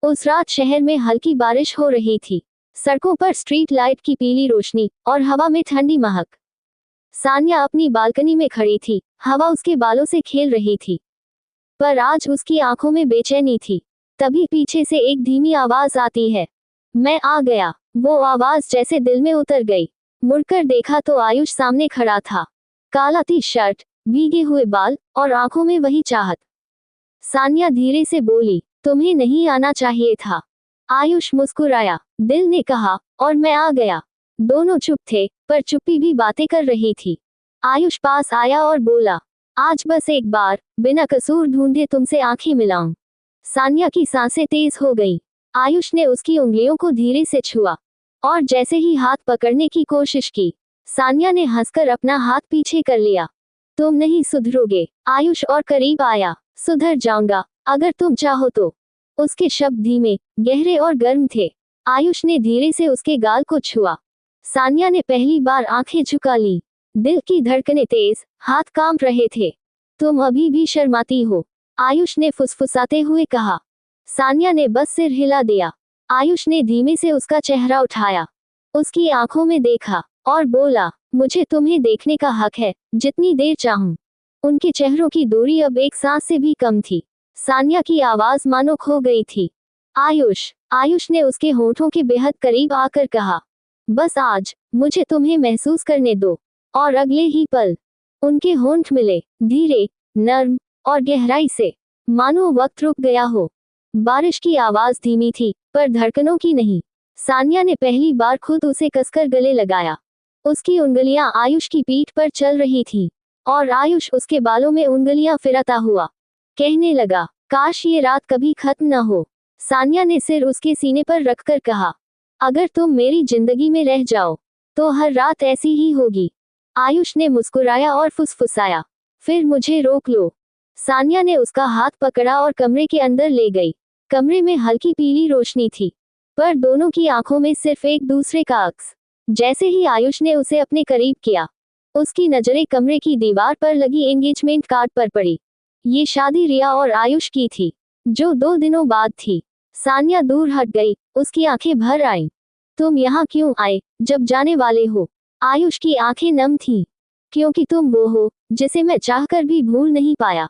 उस रात शहर में हल्की बारिश हो रही थी। सड़कों पर स्ट्रीट लाइट की पीली रोशनी और हवा में ठंडी महक। सान्या अपनी बालकनी में खड़ी थी, हवा उसके बालों से खेल रही थी, पर आज उसकी आंखों में बेचैनी थी। तभी पीछे से एक धीमी आवाज आती है, मैं आ गया। वो आवाज जैसे दिल में उतर गई। मुड़कर देखा तो आयुष सामने खड़ा था, काला टी शर्ट, भीगे हुए बाल और आंखों में वही चाहत। सान्या धीरे से बोली, तुम्हें नहीं आना चाहिए था। आयुष मुस्कुराया, दिल ने कहा, और मैं आ गया। दोनों चुप थे, पर चुप्पी भी बातें कर रही थी। आयुष पास आया और बोला, आज बस एक बार, बिना कसूर ढूंढे तुमसे आंखें मिलाऊं। सान्या की सांसें तेज हो गई। आयुष ने उसकी उंगलियों को धीरे से छुआ, और जैसे ही हाथ पकड़ने की कोशिश की, सान्या ने हंसकर अपना हाथ पीछे कर लिया। तुम नहीं सुधरोगे। आयुष और करीब आया, सुधर जाऊंगा, अगर तुम चाहो तो। उसके शब्द धीमे, गहरे और गर्म थे। आयुष ने धीरे से उसके गाल को छुआ। सान्या ने पहली बार आंखें झुका ली। दिल की धड़कनें तेज, हाथ कांप रहे थे। तुम अभी भी शर्माती हो, आयुष ने फुसफुसाते हुए कहा। सान्या ने बस सिर हिला दिया। आयुष ने धीमे से उसका चेहरा उठाया, उसकी आंखों में देखा, और बोला, मुझे तुम्हें देखने का हक है, जितनी देर चाहूं। उनके चेहरों की दूरी अब एक सांस से भी कम थी। सान्या की आवाज मानो खो गई थी। आयुष। आयुष ने उसके होठों के बेहद करीब आकर कहा, बस आज, मुझे तुम्हें महसूस करने दो। और अगले ही पल, उनके होंठ मिले, धीरे, नर्म और गहराई से, मानो वक्त रुक गया हो। बारिश की आवाज धीमी थी, पर धड़कनों की नहीं। सान्या ने पहली बार खुद उसे कसकर गले लगाया। उसकी उंगलियां आयुष की पीठ पर चल रही थीं, और आयुष उसके बालों में उंगलियां फिराता हुआ कहने लगा, काश ये रात कभी खत्म न हो। सान्या ने सिर उसके सीने पर रखकर कहा, अगर तुम मेरी जिंदगी में रह जाओ, तो हर रात ऐसी ही होगी। आयुष ने मुस्कुराया और फुसफुसाया, फिर मुझे रोक लो। सान्या ने उसका हाथ पकड़ा और कमरे के अंदर ले गई। कमरे में हल्की पीली रोशनी थी, पर दोनों की आंखों में सिर्फ एक दूसरे का अक्स। जैसे ही आयुष ने उसे अपने करीब किया, उसकी नजरें कमरे की दीवार पर लगी एंगेजमेंट कार्ड पर पड़ी। ये शादी रिया और आयुष की थी, जो 2 दिनों बाद थी। सान्या दूर हट गई, उसकी आंखें भर आईं। तुम यहाँ क्यों आए, जब जाने वाले हो? आयुष की आंखें नम थीं। क्योंकि तुम वो हो, जिसे मैं चाहकर भी भूल नहीं पाया।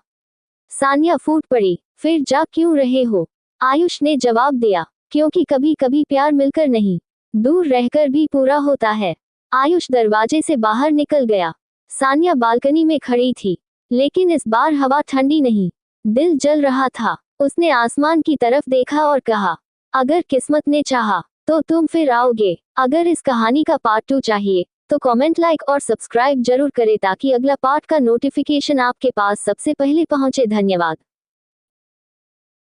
सान्या फूट पड़ी, फिर जा क्यों रहे हो? आयुष ने जवाब दिया, क्योंकि कभी कभी प्यार मिलकर नहीं, दूर रहकर भी पूरा होता है। आयुष दरवाजे से बाहर निकल गया। सान्या बालकनी में खड़ी थी, लेकिन इस बार हवा ठंडी नहीं, दिल जल रहा था। उसने आसमान की तरफ देखा और कहा, अगर किस्मत ने चाहा, तो तुम फिर आओगे। अगर इस कहानी का पार्ट 2 चाहिए, तो कमेंट, लाइक और सब्सक्राइब जरूर करें, ताकि अगला पार्ट का नोटिफिकेशन आपके पास सबसे पहले पहुंचे। धन्यवाद।